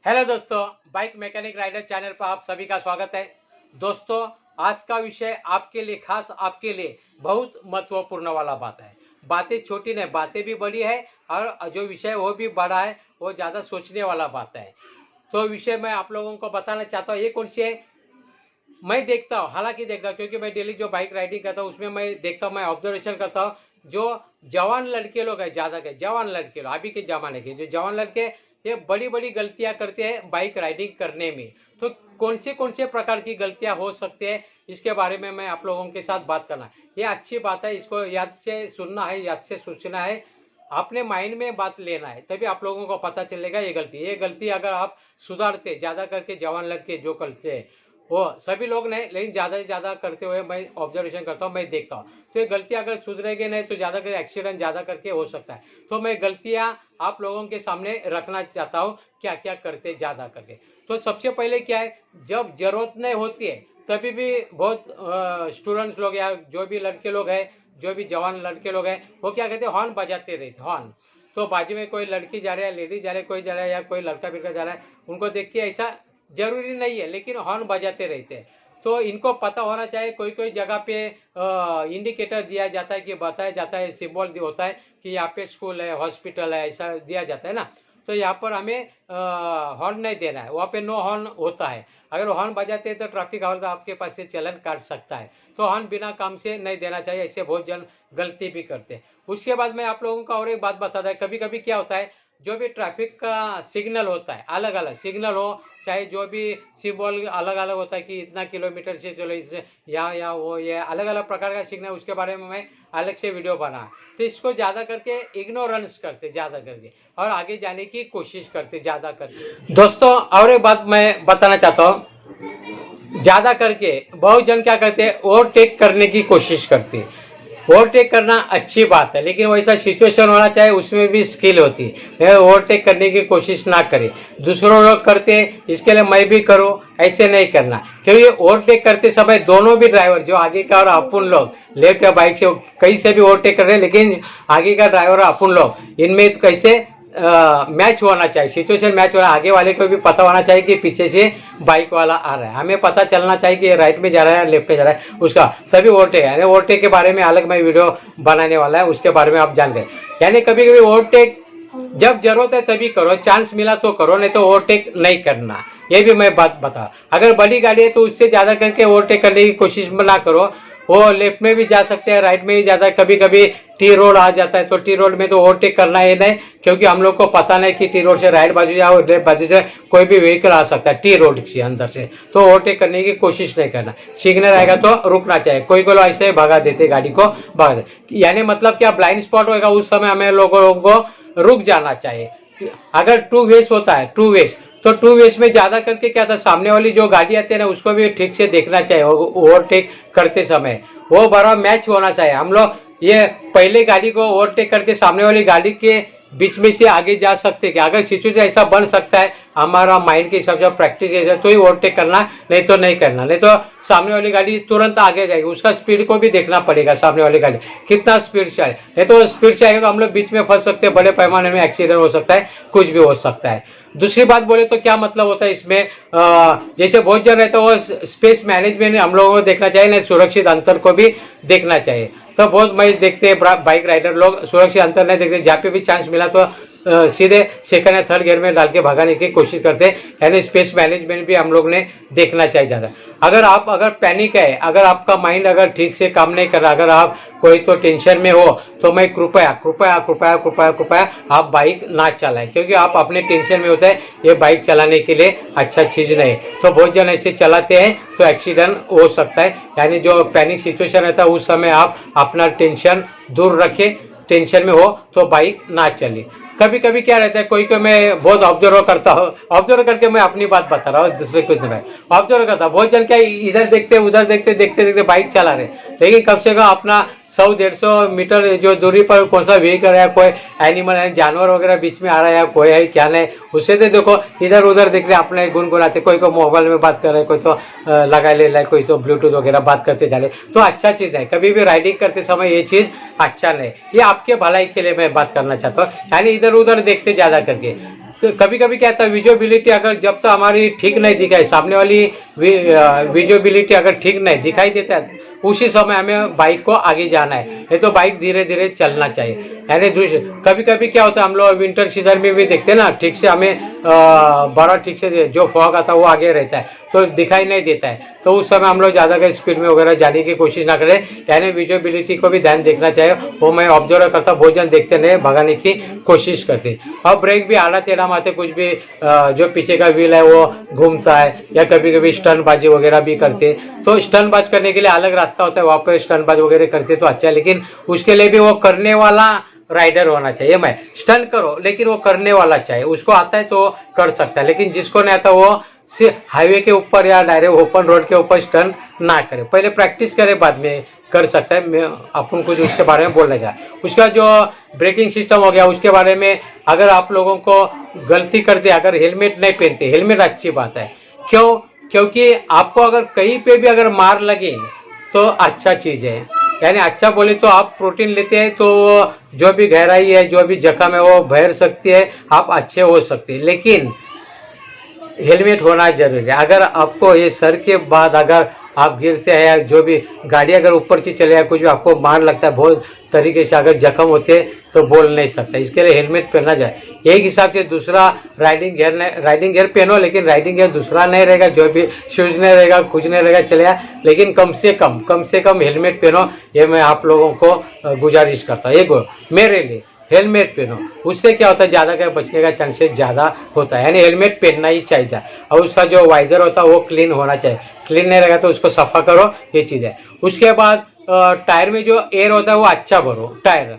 Hello दोस्तों, bike mechanic rider channel पर आप सभी का स्वागत है। दोस्तों, आज का विषय आपके लिए, खास आपके लिए बहुत महत्वपूर्ण वाला बात है। बातें छोटी नहीं, बातें भी बड़ी है और जो विषय वो भी बड़ा है, वो ज़्यादा सोचने वाला बात है। तो विषय मैं आप लोगों को बताना चाहता हूँ। ये कौन सी है? मैं देखता हूँ, हालांकि देखता हूँ क्योंकि मैं डेली जो बाइक राइडिंग करता हूँ उसमें मैं देखता हूँ, मैं ऑब्जर्वेशन करता हूँ। जो जवान लड़के लोग हैं, ज़्यादा के जवान लड़के लोग, अभी के ज़माने के जो जवान लड़के, ये बड़ी बड़ी गलतियां करते हैं बाइक राइडिंग करने में। तो कौन से प्रकार की गलतियां हो सकती है, इसके बारे में मैं आप लोगों के साथ बात करना। ये अच्छी बात है, इसको याद से सुनना है, याद से सोचना है, अपने माइंड में बात लेना है, तभी आप लोगों को पता चलेगा ये गलती अगर आप सुधारते, ज़्यादा करके जवान लड़के जो करते हैं, वो सभी लोग नहीं लेकिन ज़्यादा से ज़्यादा करते हुए मैं ऑब्जर्वेशन करता हूँ, मैं देखता हूँ। तो ये गलतियाँ अगर सुधरेगी नहीं तो ज़्यादा करके एक्सीडेंट ज़्यादा करके हो सकता है। तो मैं गलतियाँ आप लोगों के सामने रखना चाहता हूँ, क्या क्या करते ज़्यादा करके। तो सबसे पहले क्या है, जब जरूरत नहीं होती है तभी भी बहुत स्टूडेंट्स लोग या जो भी लड़के लोग हैं, जो भी जवान लड़के लोग हैं, वो क्या कहते हैं, हॉर्न बजाते रहते हॉर्न। तो बाजू में कोई लड़की जा रहा है, लेडीज जा रहा है, कोई जा रहा है या कोई लड़का बिड़का जा रहा है, उनको देख के ऐसा जरूरी नहीं है लेकिन हॉर्न बजाते रहते हैं। तो इनको पता होना चाहिए, कोई कोई जगह पे इंडिकेटर दिया जाता है कि बताया जाता है, सिंबल होता है कि यहाँ पे स्कूल है, हॉस्पिटल है, ऐसा दिया जाता है ना। तो यहाँ पर हमें हॉर्न नहीं देना है, वहाँ पे नो हॉर्न होता है। अगर हॉर्न बजाते हैं तो ट्रैफिक हवलदार आपके पास से चलन काट सकता है। तो हॉर्न बिना काम से नहीं देना चाहिए, ऐसे बहुत जन गलती भी करते हैं। उसके बाद मैं आप लोगों को और एक बात बताता है, कभी कभी क्या होता है, जो भी ट्रैफिक का सिग्नल होता है, अलग अलग सिग्नल हो, चाहे जो भी सिंबल अलग अलग होता है कि इतना किलोमीटर से चलो, इससे यहाँ वो ये अलग अलग प्रकार का सिग्नल, उसके बारे में मैं अलग से वीडियो बना। तो इसको ज़्यादा करके इग्नोरेंस करते ज़्यादा करके और आगे जाने की कोशिश करते ज़्यादा करके। दोस्तों, और एक बात मैं बताना चाहता हूँ, ज़्यादा करके बहुत जन क्या करते हैं, ओवरटेक करने की कोशिश करते हैं। ओवरटेक करना अच्छी बात है लेकिन वैसा सिचुएशन होना चाहिए, उसमें भी स्किल होती है। ओवरटेक करने की कोशिश ना करें, दूसरों लोग करते हैं इसके लिए मैं भी करूं, ऐसे नहीं करना। क्योंकि ओवरटेक करते समय दोनों भी ड्राइवर, जो आगे का और अपन लोग लेफ्ट या बाइक से कहीं से भी ओवरटेक कर रहे हैं, लेकिन आगे का ड्राइवर और अपन लोग इनमें कैसे मैच होना चाहिए, सिचुएशन मैच होना। आगे वाले को भी पता होना चाहिए कि पीछे से बाइक वाला आ रहा है, हमें पता चलना चाहिए कि ये राइट में जा रहा है लेफ्ट में जा रहा है, उसका तभी ओवरटेक है। ओवरटेक के बारे में अलग मैं वीडियो बनाने वाला है, उसके बारे में आप जान गए। यानी कभी कभी ओवरटेक जब जरूरत है तभी करो, चांस मिला तो करो, नहीं तो ओवरटेक नहीं करना। ये भी मैं बात बता, अगर बड़ी गाड़ी है तो उससे ज़्यादा करके ओवरटेक करने की कोशिश ना करो। वो लेफ्ट में भी जा सकते हैं, राइट में ही जाता है, कभी कभी टी रोड आ जाता है तो टी रोड में तो ओवरटेक करना है नहीं, क्योंकि हम लोग को पता नहीं कि टी रोड से राइट बाजू या लेफ्ट बाजू से कोई भी व्हीकल आ सकता है टी रोड के अंदर से। तो ओवरटेक करने की कोशिश नहीं करना, सिग्नल आएगा तो रुकना चाहिए। कोई कोई लोग ऐसे भगा देते गाड़ी को, भगा देते, यानी मतलब क्या, ब्लाइंड स्पॉट होगा उस समय हमें लोगों को रुक जाना चाहिए। अगर टू वेज होता है, टू वेज, तो टू वेज में ज्यादा करके क्या था, सामने वाली जो गाड़ी आती है ना उसको भी ठीक से देखना चाहिए ओवरटेक करते समय, वो बराबर मैच होना चाहिए। हम लोग ये पहले गाड़ी को ओवरटेक करके सामने वाली गाड़ी के बीच में से आगे जा सकते हैं। अगर सिचुएशन ऐसा बन सकता है हमारा माइंड के हिसाब से, प्रैक्टिस के हिसाब से, तो ही ओवरटेक करना, नहीं तो नहीं करना। नहीं तो सामने वाली गाड़ी तुरंत आगे जाएगी, उसका स्पीड को भी देखना पड़ेगा, सामने वाली गाड़ी कितना स्पीड से आए, नहीं तो स्पीड से आएगा तो हम लोग बीच में फंस सकते हैं, बड़े पैमाने में एक्सीडेंट हो सकता है, कुछ भी हो सकता है। दूसरी बात बोले तो क्या मतलब होता है इसमें, जैसे बहुत जन रहता है वो स्पेस मैनेजमेंट हम लोगों को देखना चाहिए, नहीं सुरक्षित अंतर को भी देखना चाहिए। तो बहुत मैं देखते हैं बाइक राइडर लोग सुरक्षित अंतर नहीं देखते, जहाँ पे भी चांस मिला तो सीधे सेकंड या थर्ड गियर में डाल के भगाने की कोशिश करते हैं। यानी स्पेस मैनेजमेंट भी हम लोग ने देखना चाहिए ज़्यादा। अगर पैनिक है, अगर आपका माइंड अगर ठीक से काम नहीं कर रहा, अगर आप कोई तो टेंशन में हो, तो मैं कृपया कृपया कृपया कृपया कृपया आप बाइक ना चलाएं, क्योंकि आप अपने टेंशन में होते हैं, ये बाइक चलाने के लिए अच्छा चीज़ नहीं। तो बहुत जन ऐसे चलाते हैं तो एक्सीडेंट हो सकता है। यानी जो पैनिक सिचुएशन रहता है उस समय आप अपना टेंशन दूर रखें, टेंशन में हो तो बाइक ना चले। कभी कभी क्या रहता है, कोई को मैं बहुत ऑब्जर्व करता हूँ, ऑब्जर्व करके मैं अपनी बात बता रहा हूँ, दूसरे कुछ नहीं, ऑब्जर्व करता हूँ। बहुत जन क्या इधर देखते उधर देखते देखते देखते बाइक चला रहे, लेकिन कम से कम अपना 100-150 मीटर जो दूरी पर कौन सा व्हीकल है, कोई एनिमल है, जानवर वगैरह बीच में आ रहा है या कोई है क्या नहीं, उससे तो देखो इधर उधर देख रहे अपने गुनगुनाते, कोई को मोबाइल में बात कर रहे, कोई तो लगा ले रहा है, कोई तो ब्लूटूथ वगैरह बात करते जा रहे, तो अच्छा चीज़ है। कभी भी राइडिंग करते समय ये चीज़ अच्छा नहीं, ये आपके भलाई के लिए मैं बात करना चाहता हूँ। यानी इधर उधर देखते ज़्यादा करके तो कभी कभी क्या होता है, विजिबिलिटी अगर जब तक हमारी ठीक नहीं दिखाई, सामने वाली विजिबिलिटी अगर ठीक नहीं दिखाई देता है, उसी समय हमें बाइक को आगे जाना है, नहीं तो बाइक धीरे धीरे चलना चाहिए। यानी कभी कभी क्या होता है, हम लोग विंटर सीजन में भी देखते हैं ना, ठीक से हमें बड़ा ठीक से जो फॉग आता है वो आगे रहता है तो दिखाई नहीं देता है, तो उस समय हम लोग ज़्यादा का स्पीड में वगैरह जाने की कोशिश ना करें। यानी विजिबिलिटी को भी ध्यान देखना चाहिए, वो मैं ऑब्जर्व करता, बहुत जन देखते नहीं, भगाने की कोशिश करते। और ब्रेक भी आड़ा टेढ़ा मारते, कुछ भी जो पीछे का व्हील है वो घूमता है, या कभी कभी स्टंटबाजी वगैरह भी करते। तो स्टंटबाज करने के लिए अलग रास्ता होता है, वहाँ पर स्टंटबाज वगैरह करते तो अच्छा है, लेकिन उसके लिए भी वो करने वाला राइडर होना चाहिए। मैं स्टंट करो लेकिन वो करने वाला चाहिए, उसको आता है तो कर सकता है, लेकिन जिसको नहीं आता वो सिर्फ हाईवे के ऊपर या डायरेक्ट ओपन रोड के ऊपर स्टंट ना करे, पहले प्रैक्टिस करे, बाद में कर सकता है। मैं अपन कुछ उसके बारे में बोलना चाहे। उसका जो ब्रेकिंग सिस्टम हो गया उसके बारे में, अगर आप लोगों को गलती करते, अगर हेलमेट नहीं पहनते, हेलमेट अच्छी बात है, क्यों? क्योंकि आपको अगर कहीं पे भी अगर मार लगे तो अच्छा चीज़ है। यानी अच्छा बोले तो आप प्रोटीन लेते हैं तो जो भी गहराई है, जो भी जख्म है वो भर सकती है, आप अच्छे हो सकते हैं, लेकिन हेलमेट होना जरूरी है। अगर आपको ये सर के बाद अगर आप गिरते हैं, जो भी गाड़ी अगर ऊपर से चले, कुछ भी आपको मार लगता है, बहुत तरीके से अगर जख्म होते तो बोल नहीं सकता, इसके लिए हेलमेट पहनना जाए। एक हिसाब से दूसरा राइडिंग गियर पहनो, लेकिन राइडिंग गियर दूसरा नहीं रहेगा, जो भी शूज नहीं रहेगा, कुछ नहीं रहेगा, चलेगा, लेकिन कम से कम हेलमेट पहनो, ये मैं आप लोगों को गुजारिश करता हूँ। एक मेरे लिए हेलमेट पहनो, उससे क्या होता है, ज़्यादा का बचने का चांसेस ज़्यादा होता है। यानी हेलमेट पहनना ही चाहिए, और उसका जो वाइजर होता है वो क्लीन होना चाहिए, क्लीन नहीं रहेगा तो उसको सफ़ा करो, ये चीज़ है। उसके बाद टायर में जो एयर होता है वो अच्छा भरो, टायर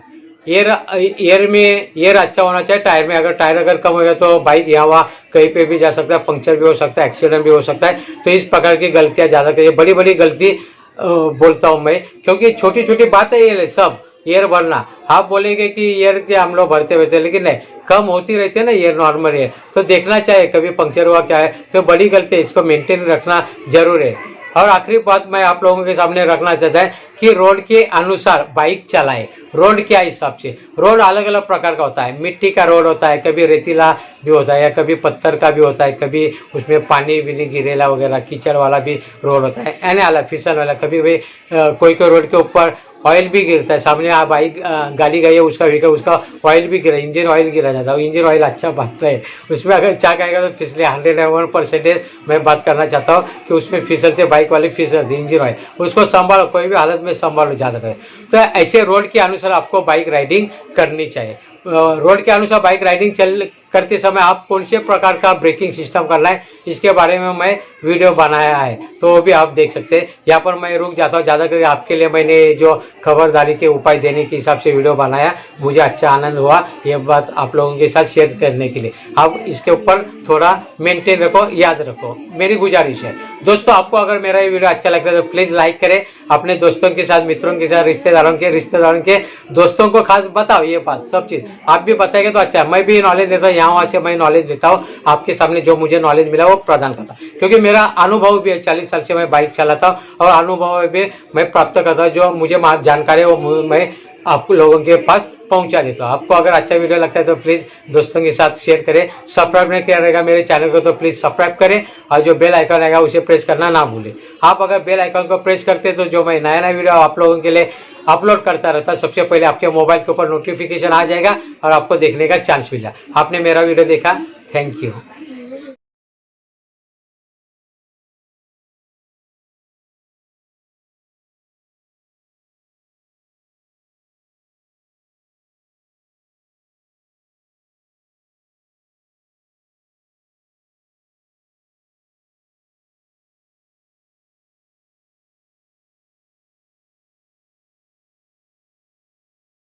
एयर अच्छा होना चाहिए टायर में। अगर टायर अगर कम हो गया तो बाइक यहाँ वहाँ कहीं पे भी जा सकता है, पंक्चर भी हो सकता है, एक्सीडेंट भी हो सकता है। तो इस प्रकार की गलतियाँ ज़्यादा करिए, बड़ी बड़ी गलती बोलता हूँ मैं, क्योंकि छोटी छोटी बात है ये सब। एयर भरना, आप बोलेंगे कि एयर के हम लोग भरते रहते, लेकिन नहीं, कम होती रहती है ना एयर, नॉर्मल एयर, तो देखना चाहिए कभी पंक्चर हुआ क्या है, तो बड़ी गलती है, इसको मेंटेन रखना जरूर है। और आखिरी बात मैं आप लोगों के सामने रखना चाहता है कि रोड के अनुसार बाइक चलाए। रोड क्या हिसाब से, रोड अलग अलग प्रकार का होता है, मिट्टी का रोड होता है, कभी रेतीला भी होता है, या कभी पत्थर का भी होता है, कभी उसमें पानी भी नहीं गिरेला वगैरह, कीचड़ वाला भी रोड होता है, यानी अलग फिसल वाला। कभी भी कोई रोड के ऊपर ऑयल भी गिरता है, सामने आप बाइक गाड़ी गई है, उसका व्हीकल, उसका ऑयल भी गिरा, इंजन ऑयल गिरा जाता है। इंजन ऑयल अच्छा बात है, उसमें अगर चाक आएगा तो फिसले 101% मैं बात करना चाहता हूँ कि उसमें फिसलते, बाइक वाले फिसलते इंजन ऑयल, उसको संभालो, कोई भी हालत में संभालो ज़्यादा करें। तो ऐसे रोड के अनुसार आपको बाइक राइडिंग करनी चाहिए। रोड के अनुसार बाइक राइडिंग करते समय आप कौन से प्रकार का ब्रेकिंग सिस्टम करना है, इसके बारे में मैं वीडियो बनाया है, तो वो भी आप देख सकते हैं। यहाँ पर मैं रुक जाता हूँ, ज़्यादा करके आपके लिए मैंने जो खबरदारी के उपाय देने के हिसाब से वीडियो बनाया, मुझे अच्छा आनंद हुआ ये बात आप लोगों के साथ शेयर करने के लिए। आप इसके ऊपर थोड़ा मेंटेन रखो, याद रखो, मेरी गुजारिश है। दोस्तों, आपको अगर मेरा ये वीडियो अच्छा लगता है तो प्लीज़ लाइक करें, अपने दोस्तों के साथ, मित्रों के साथ, रिश्तेदारों के दोस्तों को खास बताओ ये बात, सब चीज़ आप भी बताएंगे तो अच्छा है। मैं भी नॉलेज देता हूँ, यहाँ वहाँ से मैं नॉलेज देता हूँ, आपके सामने जो मुझे नॉलेज मिला वो प्रदान करता हूँ, क्योंकि मेरा अनुभव भी है, 40 साल से मैं बाइक चलाता हूँ, और अनुभव भी मैं प्राप्त करता हूँ, जो मुझे जानकारी है वो मैं आप लोगों के पास पहुंचा देता हूँ। आपको अगर अच्छा वीडियो लगता है तो प्लीज़ दोस्तों के साथ शेयर करें। सब्सक्राइब नहीं किया रहेगा मेरे चैनल को तो प्लीज़ सब्सक्राइब करें, और जो बेल आइकन आएगा उसे प्रेस करना ना भूलें। आप अगर बेल आइकन को प्रेस करते तो जो मैं नया वीडियो आप लोगों के लिए अपलोड करता रहता, सबसे पहले आपके मोबाइल के ऊपर नोटिफिकेशन आ जाएगा और आपको देखने का चांस मिला। आपने मेरा वीडियो देखा, थैंक यू।